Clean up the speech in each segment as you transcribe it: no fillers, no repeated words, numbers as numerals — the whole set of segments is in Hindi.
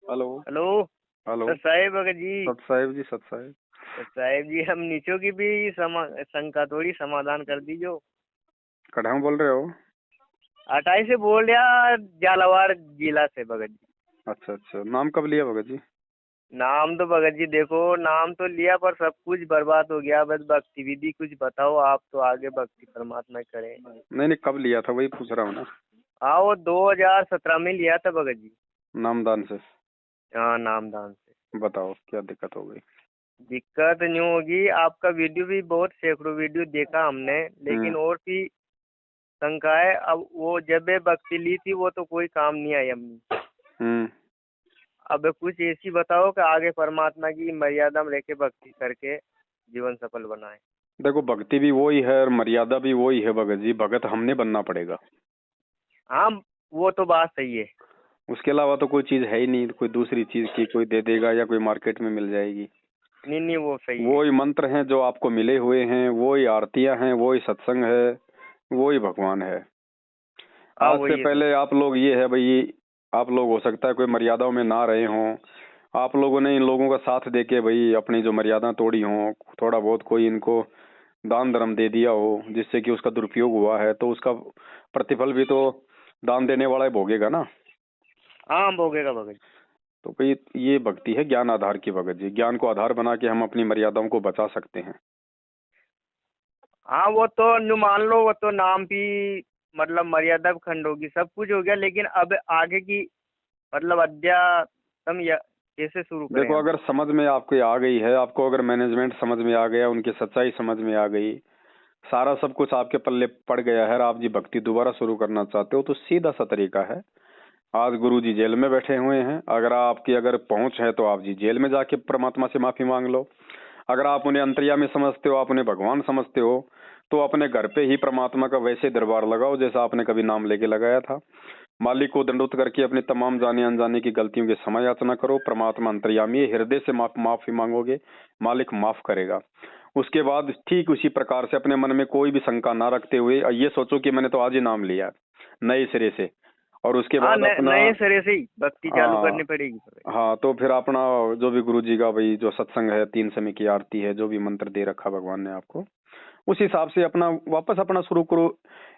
हेलो। हेलो। हेलो। सत साहेब भगत जी। सत साहेब जी, सत साहेब। सत साहेब जी, हम नीचों की भी शंका थोड़ी समाधान कर दीजो। कहाँ बोल रहे हो? अटाई से बोल रहा, झालावाड़ जिला से भगत जी। अच्छा अच्छा, नाम कब लिया भगत जी? नाम तो भगत जी देखो, नाम तो लिया पर सब कुछ बर्बाद हो गया। बस भक्ति विधि कुछ बताओ, आप तो आगे भक्ति परमात्मा करें। नहीं नहीं, कब लिया था वही पूछ रहा हूँ ना। हाँ, वो 2017 में लिया था भगत जी। नामदान से। हाँ, नामदान से। बताओ क्या दिक्कत हो गई? दिक्कत न्यू होगी, आपका वीडियो भी बहुत सैकड़ों वीडियो देखा हमने, हम्म। लेकिन और भी शंका है। अब वो जब ये भक्ति ली थी वो तो कोई काम नहीं आई अम्मी। हम्म। अब कुछ ऐसी बताओ कि आगे परमात्मा की मर्यादा में रहकर भक्ति करके जीवन सफल बनाए। देखो, भक्ति भी वही है और मर्यादा भी वही है भगत जी। भगत हमने बनना पड़ेगा। हाँ, वो तो बात सही है। उसके अलावा तो कोई चीज है ही नहीं। कोई दूसरी चीज की कोई दे देगा या कोई मार्केट में मिल जाएगी। नहीं नहीं, वो सही है। वही मंत्र हैं जो आपको मिले हुए हैं, वही आरतियां हैं, वही सत्संग है, वही भगवान है। हाँ, आज से वही है तो। पहले आप लोग ये है भाई, आप लोग हो सकता है कोई मर्यादाओं में ना रहे हों। आप लोगों ने इन लोगों का साथ देके भाई अपनी जो मर्यादा तोड़ी हों, थोड़ा बहुत कोई इनको दान धर्म दे दिया हो जिससे कि उसका दुरुपयोग हुआ है, तो उसका प्रतिफल भी तो दान देने वाला ही भोगेगा ना। हाँ, भोगेगा भगत जी। तो भाई ये भक्ति है ज्ञान आधार की भगत जी। ज्ञान को आधार बना के हम अपनी मर्यादाओं को बचा सकते हैं। हाँ, वो तो न्यू मान लो, वो तो नाम भी मतलब मर्यादा खंड होगी, सब कुछ हो गया, लेकिन अब आगे की मतलब अध्यात्म कैसे शुरू करें देखो, हम। अगर समझ में आपको आ गई है, आपको अगर मैनेजमेंट समझ में आ गया, उनकी सच्चाई समझ में आ गई, सारा सब कुछ आपके पल्ले पड़ गया है और आप जी भक्ति दोबारा शुरू करना चाहते हो, तो सीधा सा तरीका है। आज गुरु जी जेल में बैठे हुए हैं। अगर आपकी अगर पहुंच है तो आप जी जेल में जाके परमात्मा से माफी मांग लो। अगर आप उन्हें अंतर्यामी समझते हो, आप उन्हें भगवान समझते हो, तो अपने घर पे ही परमात्मा का वैसे दरबार लगाओ जैसा आपने कभी नाम लेके लगाया था। मालिक को दंडोत करके अपनी तमाम जाने अनजाने की गलतियों की क्षमा याचना करो। परमात्मा अंतर्यामी है, हृदय से माफी मांगोगे, मालिक माफ करेगा। उसके बाद ठीक उसी प्रकार से अपने मन में कोई भी शंका ना रखते हुए ये सोचो कि मैंने तो आज ही नाम लिया नए सिरे से। और उसके हाँ, बाद अपना, नए सिरे से ही भक्ति चालू हाँ करनी पड़ेगी। हाँ, तो फिर अपना जो भी गुरु जी का भाई जो सत्संग है, 3 समय की आरती है, जो भी मंत्र दे रखा भगवान ने आपको, उस हिसाब से अपना वापस अपना शुरू करो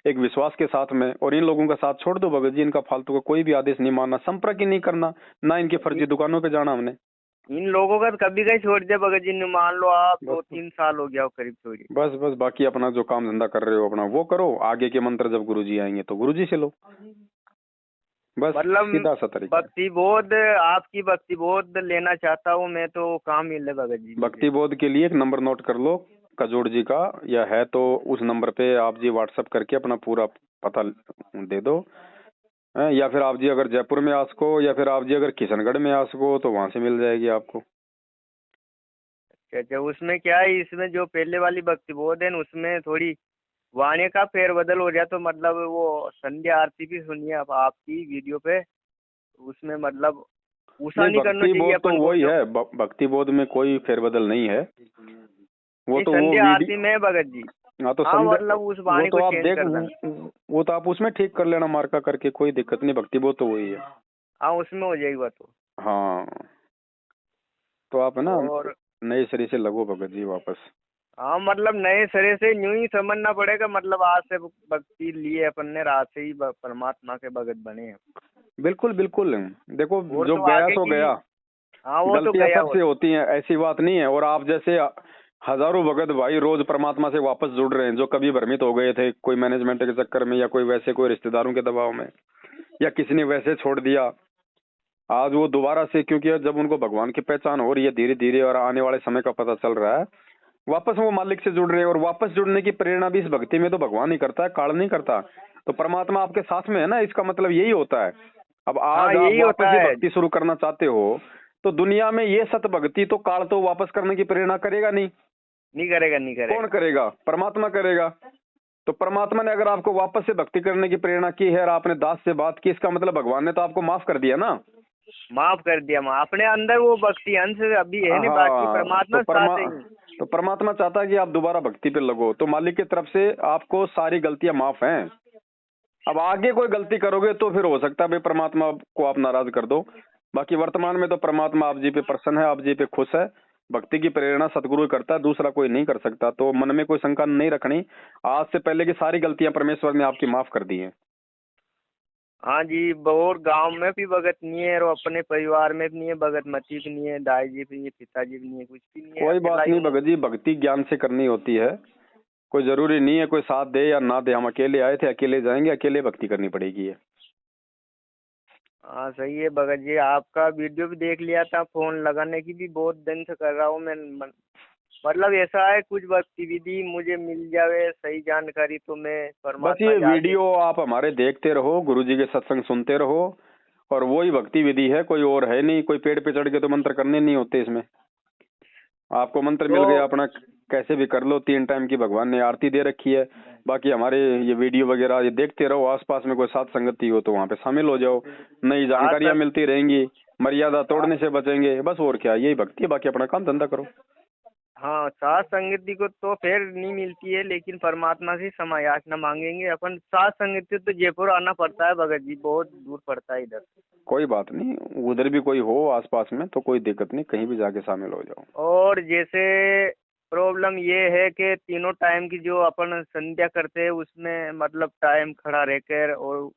एक विश्वास के साथ में। और इन लोगों का साथ छोड़ दो भगत जी। इनका फालतू का कोई भी आदेश नहीं मानना, संपर्क ही नहीं करना, ना इनकी फर्जी दुकानों पे जाना हमने। इन लोगों का कभी कहीं छोड़ दिया भगत जी ने, मान लो आप बस 2-3 साल हो गया हो करीब छोड़ी। बस बस, बाकी अपना जो काम धंधा कर रहे हो अपना वो करो। आगे के मंत्र जब गुरु जी आएंगे तो गुरु जी से लो। बस मतलब सीधा सा तरीका है। भक्ति बोध, आपकी भक्ति बोध लेना चाहता हूँ मैं, तो काम मिले भगत जी मुझे। भक्ति बोध के लिए एक नंबर नोट कर लो, कजोड़ जी का, या है तो उस नंबर पे आप जी व्हाट्सएप करके अपना पूरा पता दे दो। या फिर आप जी अगर जयपुर में आ सको, या फिर आप जी अगर किशनगढ़ में आ सको, तो वहां से मिल जाएगी आपको। अच्छा, उसमें क्या है, इसमें जो पहले वाली भक्ति बोध है न, उसमें थोड़ी वाणी का फेरबदल हो गया, तो मतलब वो संध्या आरती भी सुनिए अब आपकी वीडियो पे, उसमें मतलब ऊषा नहीं, नहीं करना भक्ति चाहिए बोध तो अपन को वही जो। है। भक्ति बोध में कोई फेरबदल नहीं है। वो नहीं, तो वो संध्या आरती वीडियो, में भगत जी। हाँ तो हाँ, संध्या, मतलब उस वो वाणी तो को आप चेंज देख, कर देना। वो तो आप उसमें ठीक कर लेना मार्का करके, कोई दिक्कत नहीं। भक्ति बोध तो वही है। हाँ, उसमें हो जाएगी बात तो। हाँ, तो आप है ना और नए सिरे से लगो भगत जी वापस। हाँ, मतलब नए सिरे से यूं ही समझना पड़ेगा, मतलब आज से भक्ति लिए अपन ने, रात से ही परमात्मा के भगत बने हैं। बिल्कुल बिल्कुल। देखो, और जो तो गया आगे सो की। गया। हाँ, वो तो गलतियां गया वो सबसे तो। होती हैं, ऐसी बात नहीं है। और आप जैसे हजारों भगत भाई रोज परमात्मा से वापस जुड़ रहे हैं, जो कभी भ्रमित हो गए थे कोई मैनेजमेंट के चक्कर में, या कोई वैसे कोई रिश्तेदारों के दबाव में, या किसी ने वैसे छोड़ दिया। आज वो दोबारा से, क्योंकि जब उनको भगवान की पहचान हो रही है धीरे धीरे और आने वाले समय का पता चल रहा है, वापस वो मालिक से जुड़ रहे हैं। और वापस जुड़ने की प्रेरणा भी इस भक्ति में तो भगवान ही करता है, काल नहीं करता। तो परमात्मा आपके साथ में है ना, इसका मतलब यही होता है। अब हाँ, आज आप यही वापस होता ही है। भक्ति शुरू करना चाहते हो, तो दुनिया में ये सत भक्ति तो काल तो वापस करने की प्रेरणा करेगा नहीं। नहीं करेगा, नहीं कौन करेगा। करेगा? परमात्मा करेगा। तो परमात्मा ने अगर आपको वापस से भक्ति करने की प्रेरणा की है और आपने दास से बात की, इसका मतलब भगवान ने तो आपको माफ कर दिया ना। माफ कर दिया। माँ अपने अंदर वो भक्ति अंश अभी है नहीं, बाकी हाँ, परमात्मा साथ ही। तो परमात्मा चाहता है कि आप दोबारा भक्ति पे लगो। तो मालिक की तरफ से आपको सारी गलतियां माफ हैं। अब आगे कोई गलती करोगे तो फिर हो सकता है भाई परमात्मा को आप नाराज कर दो। बाकी वर्तमान में तो परमात्मा आप जी पे प्रसन्न है, आप जी पे खुश है। भक्ति की प्रेरणा सतगुरु ही करता है, दूसरा कोई नहीं कर सकता। तो मन में कोई शंका नहीं रखनी। आज से पहले की सारी गलतियां परमेश्वर ने आपकी माफ कर दी हैं। हाँ जी, और गांव में भी भगत नहीं है और अपने परिवार में भी नहीं है, भगत मती भी नहीं है, दाई जी भी नहीं है, पिताजी भी नहीं है, कुछ भी नहीं है, कोई अकेला बात ही नहीं हूँ। भगत जी, भक्ति ज्ञान से करनी होती है। कोई जरूरी नहीं है कोई साथ दे या ना दे। हम अकेले आए थे, अकेले जाएंगे, अकेले भक्ति करनी पड़ेगी है। हाँ सही है भगत जी, आपका वीडियो भी देख लिया था, फोन लगाने की भी बहुत दिन से कर रहा हूँ मैं। मतलब ऐसा है कुछ भक्ति विधि मुझे मिल जावे सही जानकारी तो मैं बस परमात्मा ये जाके। वीडियो आप हमारे देखते रहो, गुरुजी के सत्संग सुनते रहो, और वही भक्ति विधि है, कोई और है नहीं। कोई पेड़ पे चढ़ के तो मंत्र करने नहीं होते इसमें। आपको मंत्र मिल गया तो अपना, कैसे भी कर लो। 3 टाइम की भगवान ने आरती दे रखी है। बाकी हमारे ये वीडियो वगैरह ये देखते रहो। आसपास में कोई साथ संगति हो तो वहाँ पे शामिल हो जाओ, नई हाँ जानकारियां सर। मिलती रहेंगी, मर्यादा तोड़ने से बचेंगे। बस और क्या, यही भक्ति है। बाकी अपना काम धंधा करो। हाँ, सात संगति को तो फिर नहीं मिलती है, लेकिन परमात्मा से क्षमा याचना मांगेंगे अपन। सात संगति तो जयपुर आना पड़ता है भगत जी, बहुत दूर पड़ता है इधर। कोई बात नहीं, उधर भी कोई हो आसपास में तो कोई दिक्कत नहीं, कहीं भी जाके शामिल हो जाओ। और जैसे प्रॉब्लम ये है कि तीनों टाइम की जो अपन संध्या करते हैं उसमें मतलब टाइम खड़ा रहकर और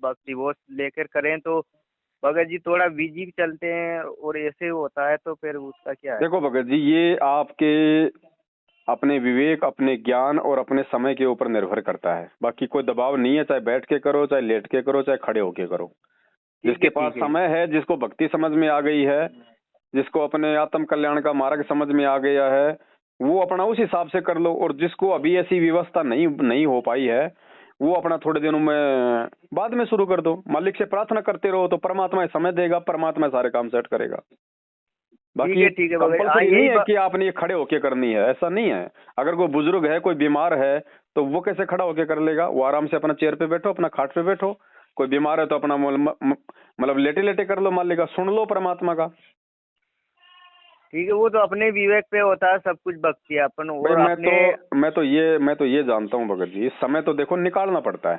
भक्ति वो लेकर करें तो भगत जी थोड़ा बिजी चलते हैं और ऐसे होता है, तो फिर उसका क्या है? देखो भगत जी, ये आपके अपने विवेक, अपने ज्ञान और अपने समय के ऊपर निर्भर करता है। बाकी कोई दबाव नहीं है, चाहे बैठ के करो, चाहे लेट के करो, चाहे खड़े होके करो। जिसके पास ठीक है। समय है, जिसको भक्ति समझ में आ गई है, जिसको अपने आत्म कल्याण का मार्ग समझ में आ गया है, वो अपना उस हिसाब से कर लो। और जिसको अभी ऐसी व्यवस्था नहीं नहीं हो पाई है, वो अपना थोड़े दिनों में बाद में शुरू कर दो। मालिक से प्रार्थना करते रहो तो परमात्मा समय देगा, परमात्मा सारे काम सेट करेगा। बाकी ठीक है भगत। हाँ कंपलसरी नहीं यही है कि आपने ये खड़े होके करनी है, ऐसा नहीं है। अगर कोई बुजुर्ग है, कोई बीमार है, तो वो कैसे खड़ा होके कर लेगा? वो आराम से अपना चेयर पे बैठो, अपना खाट पे बैठो। कोई बीमार है तो अपना मतलब लेटे लेटे कर लो, मालिक का सुन लो, परमात्मा का। ठीक है, वो तो अपने विवेक पे होता है सब कुछ भक्ति अपन भाई और अपने। मैं तो ये जानता हूँ भगत जी, समय तो देखो निकालना पड़ता है।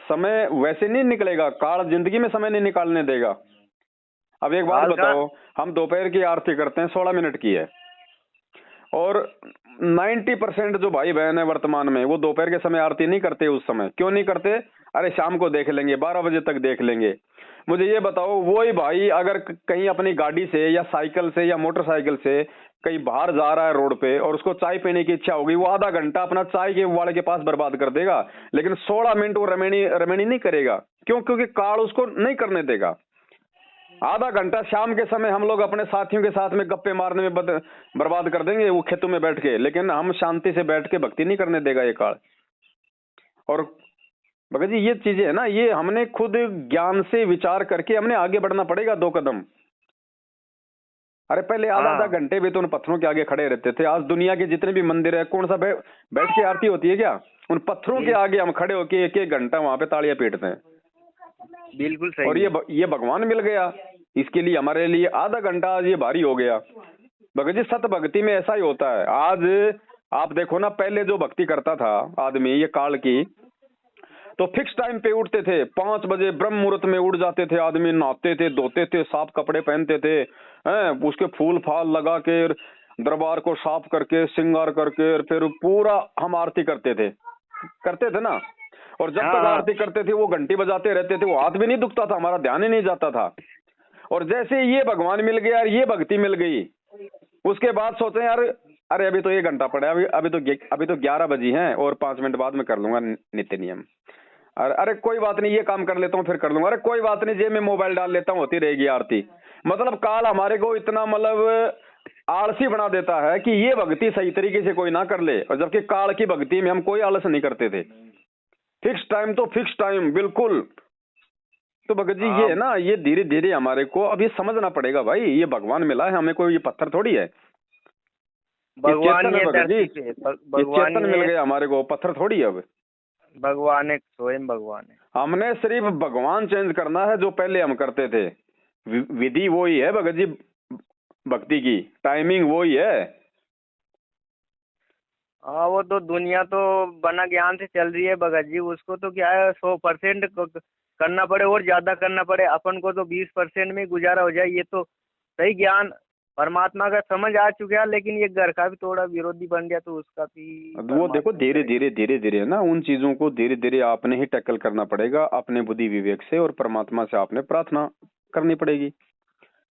समय वैसे नहीं निकलेगा, काल जिंदगी में समय नहीं निकालने देगा। अब एक बात काल का। बताओ, हम दोपहर की आरती करते हैं, 16 मिनट की है, और 90% जो भाई बहन है वर्तमान में, वो दोपहर के समय आरती नहीं करते। उस समय क्यों नहीं करते? अरे शाम को देख लेंगे, 12 बजे तक देख लेंगे। मुझे ये बताओ, वही भाई अगर कहीं अपनी गाड़ी से या साइकिल से या मोटरसाइकिल से कहीं बाहर जा रहा है रोड पे, और उसको चाय पीने की इच्छा होगी, वो आधा घंटा अपना चाय के वाले के पास बर्बाद कर देगा, लेकिन 16 मिनट वो रमेणी रमेणी नहीं करेगा। क्यों? क्योंकि काल उसको नहीं करने देगा। आधा घंटा शाम के समय हम लोग अपने साथियों के साथ में गप्पे मारने में बर्बाद कर देंगे, वो खेतों में बैठ के, लेकिन हम शांति से बैठ के भक्ति नहीं करने देगा ये काल। और भगत जी ये चीजें है ना, ये हमने खुद ज्ञान से विचार करके हमने आगे बढ़ना पड़ेगा 2 कदम। अरे पहले आधा आधा हाँ घंटे भी तो उन पत्थरों के आगे खड़े रहते थे। आज दुनिया के जितने भी मंदिर है, कौन सा बैठ के आरती होती है क्या? उन पत्थरों के आगे हम खड़े होके 1-1 घंटा वहां पे तालियां पीटते हैं। बिल्कुल और सही है। ये भगवान मिल गया, इसके लिए हमारे लिए आधा घंटा आज ये भारी हो गया। भगत जी सत भक्ति में ऐसा ही होता है। आज आप देखो ना, पहले जो भक्ति करता था आदमी ये काल की, तो फिक्स टाइम पे उठते थे, 5 बजे ब्रह्म मुहूर्त में उठ जाते थे आदमी, नहाते थे, धोते थे, साफ कपड़े पहनते थे, हैं उसके फूल फाल लगा के, दरबार को साफ करके, श्रृंगार करके, और फिर पूरा हम आरती करते थे ना। और जब तक हाँ आरती करते थे वो घंटी बजाते रहते थे, वो हाथ भी नहीं दुखता था, हमारा ध्यान ही नहीं जाता था। और जैसे ये भगवान मिल गया और ये भक्ति मिल गई, उसके बाद सोचे यार, अरे अभी तो 1 घंटा पड़ा है, अभी तो 11 बजी हैं और 5 मिनट बाद में कर लूंगा नित्य नियम। अरे कोई बात नहीं, ये काम कर लेता हूँ फिर कर लूंगा। अरे कोई बात नहीं, जेब में मोबाइल डाल लेता हूँ, होती रहेगी आरती। मतलब काल हमारे को इतना मतलब आलसी बना देता है कि ये भक्ति सही तरीके से कोई ना कर ले। और जबकि काल की भक्ति में हम कोई आलस नहीं करते थे। फिक्स टाइम तो फिक्स टाइम बिल्कुल। तो भगत जी ये है ना, ये धीरे धीरे हमारे को अब ये समझना पड़ेगा भाई, ये भगवान मिला है हमें, कोई ये पत्थर थोड़ी है। ये भगवान चेतन है ये भगत जी, धरती पे ये भगवान चेतन मिल ये गया हमारे को, पत्थर थोड़ी है। अब भगवान है, स्वयं भगवान है। हमने सिर्फ भगवान चेंज करना है, जो पहले हम करते थे। विधि वही है भगत जी, भक्ति की टाइमिंग वही है। हाँ वो तो दुनिया तो बना ज्ञान से चल रही है भगत जी, उसको तो क्या है 100% करना पड़े और ज्यादा करना पड़े, अपन को तो 20% में गुजारा हो जाए, ये तो सही ज्ञान परमात्मा का समझ आ चुका है। लेकिन ये घर का भी थोड़ा विरोधी बन गया तो उसका भी वो देखो परमात्मा ही धीरे करेगा। धीरे धीरे धीरे ना उन चीजों को धीरे धीरे आपने ही टैकल करना पड़ेगा अपने बुद्धि विवेक से, और परमात्मा से आपने प्रार्थना करनी पड़ेगी।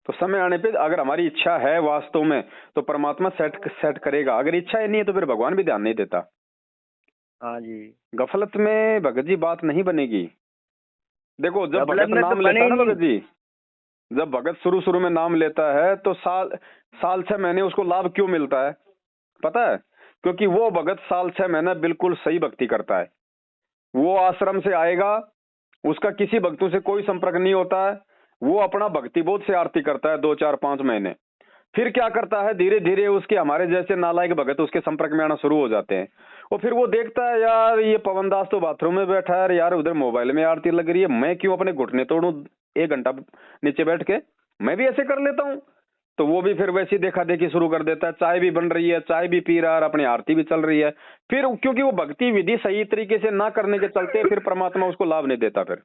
तो समय आने पे अगर हमारी इच्छा है वास्तव में तो परमात्मा सेट सेट करेगा, अगर इच्छा ही नहीं है तो फिर भगवान भी ध्यान नहीं देता। हाँ जी, गफलत में भगत जी बात नहीं बनेगी। देखो जब गफलत भगत में तो नाम बने लेता है ही ना नहीं। भगत जी, जब भगत शुरू शुरू में नाम लेता है तो साल साल 6 महीने उसको लाभ क्यों मिलता है पता है? क्योंकि वो भगत साल 6 महीने बिल्कुल सही भक्ति करता है। वो आश्रम से आएगा, उसका किसी भक्तों से कोई संपर्क नहीं होता है, वो अपना भक्ति बोध से आरती करता है 2 4 5 महीने। फिर क्या करता है, धीरे धीरे उसके हमारे जैसे नालायक भगत उसके संपर्क में आना शुरू हो जाते हैं। और फिर वो देखता है यार ये पवन दास तो बाथरूम में बैठा है, यार उधर मोबाइल में आरती लग रही है, मैं क्यों अपने घुटने तोड़ूं 1 घंटा नीचे बैठ के, मैं भी ऐसे कर लेता हूँ। तो वो भी फिर वैसी देखा देखी शुरू कर देता है, चाय भी बन रही है, चाय भी पी रहा है, अपनी आरती भी चल रही है। फिर क्योंकि वो भक्ति विधि सही तरीके से ना करने के चलते फिर परमात्मा उसको लाभ नहीं देता। फिर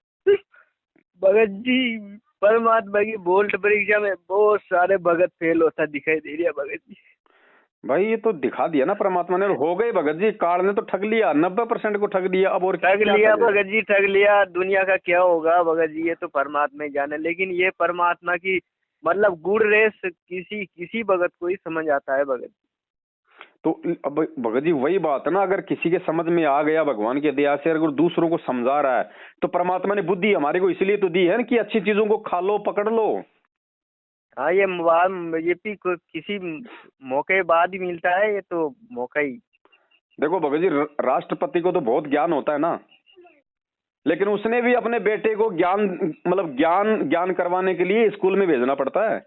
भगत जी, परमात्मा की बोल्ट परीक्षा में बहुत सारे भगत फेल होता दिखाई दे रहा है भगत जी। भाई ये तो दिखा दिया ना परमात्मा ने, हो गए भगत जी, काल ने तो ठग लिया, 90% को ठग दिया, अब और ठग क्या लिया ठगे? भगत जी, ठग लिया। दुनिया का क्या होगा भगत जी, ये तो परमात्मा ही जाने। लेकिन ये परमात्मा की मतलब गुड़ रेस किसी किसी भगत को ही समझ आता है भगत जी। तो अब भगत जी वही बात है ना, अगर किसी के समझ में आ गया भगवान के दया से, अगर दूसरों को समझा रहा है तो परमात्मा ने बुद्धि हमारे को इसलिए तो दी है ना कि अच्छी चीजों को खा लो, पकड़ लो। हाँ, ये भी किसी मौके बाद ही मिलता है, ये तो मौका ही। देखो भगत जी राष्ट्रपति को तो बहुत ज्ञान होता है ना, लेकिन उसने भी अपने बेटे को ज्ञान मतलब ज्ञान ज्ञान करवाने के लिए स्कूल में भेजना पड़ता है।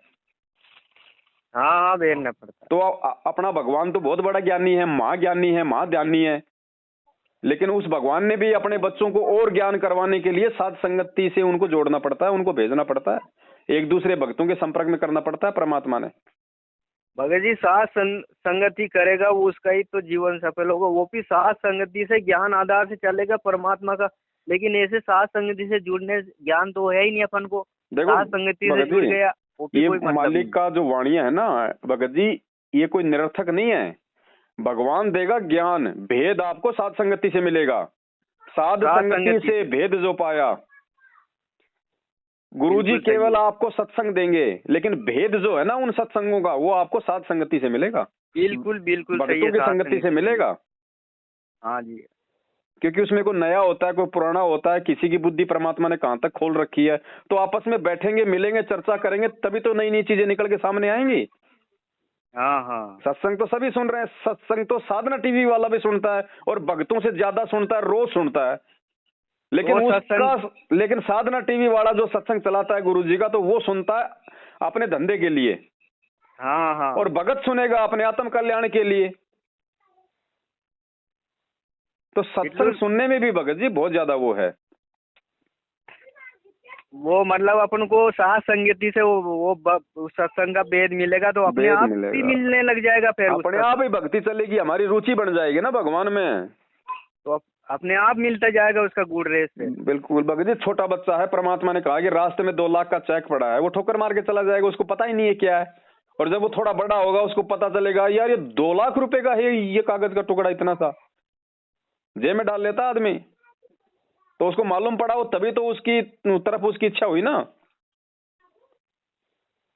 हाँ हाँ, भेजना पड़ता है। तो अपना भगवान तो बहुत बड़ा ज्ञानी है, महाज्ञानी है, महाध्यानी है, लेकिन उस भगवान ने भी अपने बच्चों को और ज्ञान करवाने के लिए साथ संगति से उनको जोड़ना पड़ता है, उनको भेजना पड़ता है, एक दूसरे भक्तों के संपर्क में करना पड़ता है परमात्मा ने। भगत जी साथ संगति करेगा वो उसका ही तो जीवन सफल होगा। वो भी साथ संगति से ज्ञान आधार से चलेगा परमात्मा का। लेकिन ऐसे साथ संगति से जुड़ने ज्ञान तो है ही नहीं अपन को। देखो साथ संगति से भगत जुड़ जी, गया वो भी ये कोई मतलब मालिक नहीं। का जो वाणियां है ना भगत जी, ये कोई निरर्थक नहीं है। भगवान देगा ज्ञान, भेद आपको साध संगति से मिलेगा। साध संगति से भेद जो पाया, गुरुजी बिल्कुल सही केवल है। आपको सत्संग देंगे, लेकिन भेद जो है ना उन सत्संगों का वो आपको साध संगति से मिलेगा, बिल्कुल बिल्कुल सही भक्तों है, की साथ संगति से मिलेगा। हाँ जी। क्योंकि उसमें कोई नया होता है, कोई पुराना होता है, किसी की बुद्धि परमात्मा ने कहाँ तक खोल रखी है। तो आपस में बैठेंगे, मिलेंगे, चर्चा करेंगे, तभी तो नई नई चीजें निकल के सामने आएंगी। हाँ हाँ, सत्संग तो सभी सुन रहे हैं, सत्संग तो साधना टीवी वाला भी सुनता है और भक्तों से ज्यादा सुनता है, रोज सुनता है। लेकिन वो लेकिन साधना टीवी वाला जो सत्संग चलाता है गुरुजी का, तो वो सुनता है अपने धंधे के लिए। हाँ हाँ, और भगत सुनेगा अपने आत्म कल्याण के लिए। तो सत्संग सुनने में भी भगत जी बहुत ज्यादा वो है। वो मतलब अपन को साथ संगति से वो सत्संग का भेद मिलेगा तो अपने आप ही मिलने लग जाएगा। फिर अपने आप ही भक्ति चलेगी, हमारी रुचि बढ़ जाएगी ना भगवान में, तो अपने आप मिलता जाएगा उसका गुड़ रेस से। बिल्कुल भगत जी। छोटा बच्चा है, परमात्मा ने कहा कि रास्ते में 2 लाख का चेक पड़ा है, वो ठोकर मार के चला जाएगा, उसको पता ही नहीं है क्या है। और जब वो थोड़ा बड़ा होगा उसको पता चलेगा यार ये 2 लाख रुपए का है, ये कागज का टुकड़ा इतना सा, जेब में डाल लेता आदमी। तो उसको मालूम पड़ा, वो तभी तो उसकी तरफ उसकी इच्छा हुई ना।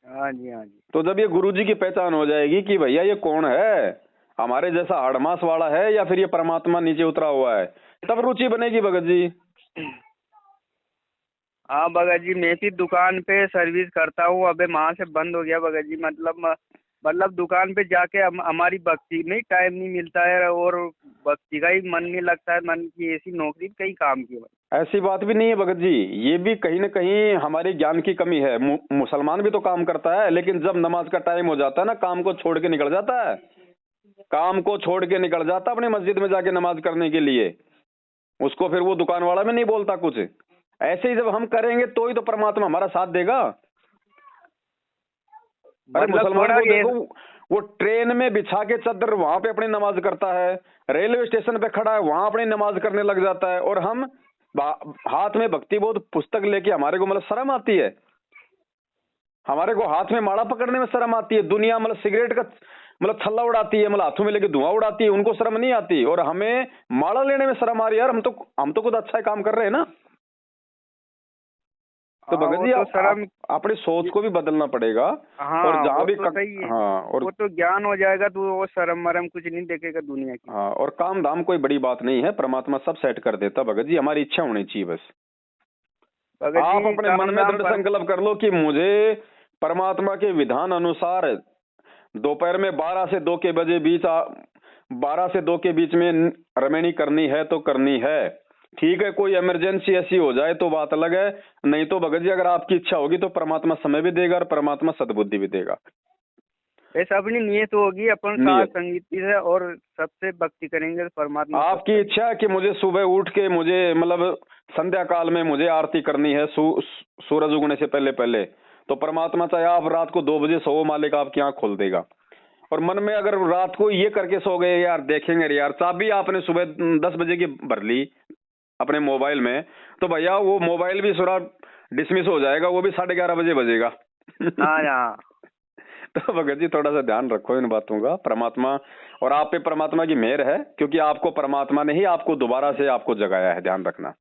हाँ जी, हाँ जी। तो जब ये गुरुजी की पहचान हो जाएगी कि भैया ये कौन है, हमारे जैसा हड़मास वाला है या फिर ये परमात्मा नीचे उतरा हुआ है, तब रुचि बनेगी भगत जी। हाँ भगत जी, मैं भी दुकान पे सर्विस करता हूँ, अबे वहाँ से बंद हो गया भगत जी। मतलब दुकान पे जाके हमारी भक्ति में टाइम नहीं मिलता है और भक्ति का ही मन नहीं लगता है। मन की ऐसी नौकरी कहीं काम की। ऐसी बात भी नहीं है भगत जी, ये भी कहीं ना कहीं हमारे ज्ञान की कमी है। मुसलमान भी तो काम करता है, लेकिन जब नमाज का टाइम हो जाता है ना, काम को छोड़ के निकल जाता है, काम को छोड़ के निकल जाता है अपनी मस्जिद में जाके नमाज करने के लिए। उसको फिर वो दुकान वाला भी नहीं बोलता कुछ। ऐसे ही जब हम करेंगे तो ही तो परमात्मा हमारा साथ देगा। अरे मुसलमान को देखो, वो ट्रेन में बिछा के चादर वहां पे अपनी नमाज करता है, रेलवे स्टेशन पे खड़ा है वहां अपनी नमाज करने लग जाता है, और हम हाथ में भक्ति बोध पुस्तक लेके हमारे को मतलब शर्म आती है, हमारे को हाथ में माला पकड़ने में शर्म आती है। दुनिया मतलब सिगरेट का मतलब थल्ला उड़ाती है, मतलब हाथों में लेके धुआं उड़ाती है, उनको शर्म नहीं आती, और हमें माला लेने में शर्म आ रही है। यार हम तो खुद अच्छा काम कर रहे हैं ना। तो भगत जी अपनी सोच को भी बदलना पड़ेगा। हाँ, और जहाँ भी तो सही है। हाँ, और वो तो ज्ञान हो जाएगा तो वो शर्म मरम कुछ नहीं देखेगा दुनिया की। हाँ, और काम धाम कोई बड़ी बात नहीं है, परमात्मा सब सेट कर देता भगत जी, हमारी इच्छा होनी चाहिए बस। आप अपने मन में दृढ़ संकल्प कर लो कि मुझे परमात्मा के विधान अनुसार दोपहर में 12 से 2 के बजे बीच 12 से 2 के बीच में रमेणी करनी है तो करनी है। ठीक है, कोई इमरजेंसी ऐसी हो जाए तो बात अलग है, नहीं तो भगत जी अगर आपकी इच्छा होगी तो परमात्मा समय भी देगा और परमात्मा सद्बुद्धि भी देगा। ऐसा अपनी नियत होगी, अपन साथ संगीत से और सबसे भक्ति करेंगे परमात्मा। आपकी इच्छा है कि मुझे सुबह उठ के मुझे मतलब संध्या काल में मुझे आरती करनी है सूरज उगने से पहले पहले, तो परमात्मा चाहे आप रात को 2 बजे सो, मालिक आपकी आंख खोल देगा। और मन में अगर रात को ये करके सो गए यार देखेंगे यार, चाबी आपने सुबह 10 बजे की भर ली अपने मोबाइल में, तो भैया वो मोबाइल भी सुरा डिसमिस हो जाएगा, वो भी 11:30 बजे बजेगा। हाँ। तो भगत जी थोड़ा सा ध्यान रखो इन बातों का। परमात्मा और आप पे परमात्मा की मेहर है, क्योंकि आपको परमात्मा ने ही आपको दोबारा से आपको जगाया है, ध्यान रखना।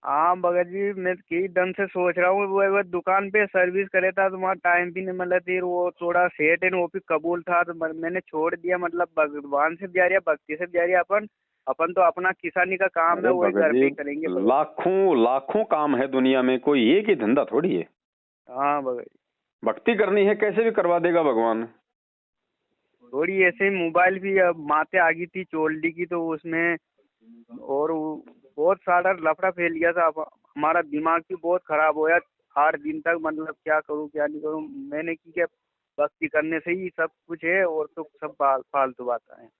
हाँ भगत जी, मैं कई दिन से सोच रहा हूँ, वो दुकान पे सर्विस करे था तो वहाँ टाइम भी नहीं मिला थी, वो थोड़ा सेट है वो भी कबूल था तो मैंने छोड़ दिया। मतलब भगवान से जा रहा, भक्ति से जा रहा, अपन तो अपना किसानी का काम है वो घर पे करेंगे। लाखों काम है दुनिया में, कोई एक ही धंधा थोड़ी है। हाँ भगत जी, भक्ति करनी है कैसे भी करवा देगा भगवान। थोड़ी ऐसे मोबाइल भी माते आ गई थी चोल्डी की, तो उसमें और बहुत सारा लफड़ा फैल गया था। हमारा दिमाग भी बहुत खराब होया 8 दिन तक। मतलब क्या करूँ क्या नहीं करूँ, मैंने की क्या, भक्ति करने से ही सब कुछ है और तो सब फालतू बातें हैं।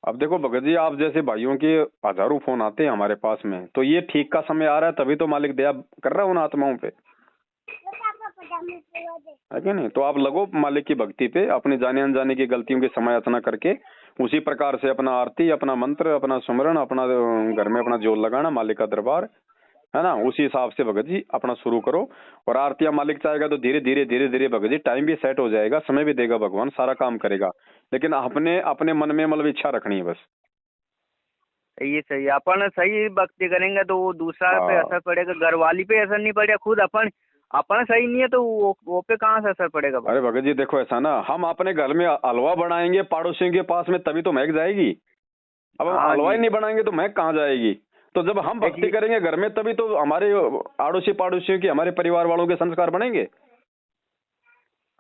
अब देखो भगत जी, आप जैसे भाइयों के हजारों फोन आते हैं हमारे पास में, तो ये ठीक का समय आ रहा है, तभी तो मालिक दया कर रहा है उन आत्माओं पे, है कि नहीं। तो आप लगो मालिक की भक्ति पे, अपनी जाने अनजाने की गलतियों की समायाचना करके उसी प्रकार से अपना आरती, अपना मंत्र, अपना सुमरण, अपना घर में अपना जोल लगाना, मालिक का दरबार है ना, उसी हिसाब से भगत जी अपना शुरू करो। और आरतियां मालिक चाहेगा तो धीरे धीरे भगत जी टाइम भी सेट हो जाएगा, समय भी देगा भगवान, सारा काम करेगा। लेकिन अपने अपने मन में मतलब इच्छा रखनी है बस। सही अपन सही भक्ति करेंगे तो वो दूसरा पे असर पड़ेगा, घर वाली पे असर नहीं पड़ेगा, खुद अपन सही नहीं है तो वो पे कहाँ से असर पड़ेगा। अरे भगत जी देखो ऐसा ना, हम अपने घर में हलवा बनाएंगे पड़ोसियों के पास में तभी तो महक जाएगी। अब हम हलवा ही नहीं बनाएंगे तो महक कहाँ जाएगी। तो जब हम भक्ति करेंगे घर में तभी तो हमारे आड़ोसी पड़ोसियों की, हमारे परिवार वालों के संस्कार बनेंगे।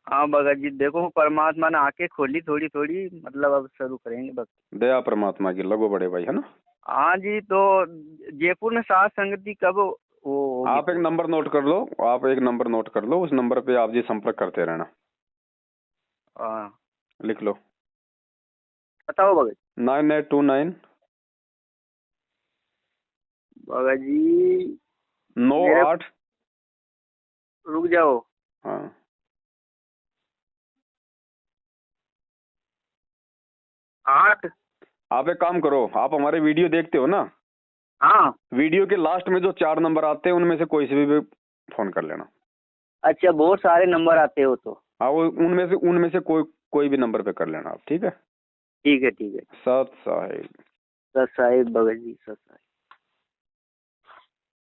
हाँ भगत जी देखो, परमात्मा ने आके खोली थोड़ी थोड़ी, मतलब अब शुरू करेंगे भक्ति। दया परमात्मा की, लगो बड़े भाई, है ना। हाँ जी, तो जयपुर में साथ संगति कब वो आप एक नंबर नोट कर लो, उस नंबर पे आप जी संपर्क करते रहना। हाँ लिख लो, बताओ भगत। 9829 भगत जी 98, रुक जाओ। हाँ 8। आप एक काम करो, आप हमारे वीडियो देखते हो ना। हाँ, वीडियो के लास्ट में जो 4 नंबर आते हैं उनमें से कोई से भी फोन कर लेना। अच्छा, बहुत सारे नंबर आते हो तो। हाँ, वो उनमें से कोई भी नंबर पे कर लेना आप, ठीक है। ठीक है। सत साहिब सत साहिब भगत जी, सत साहिब।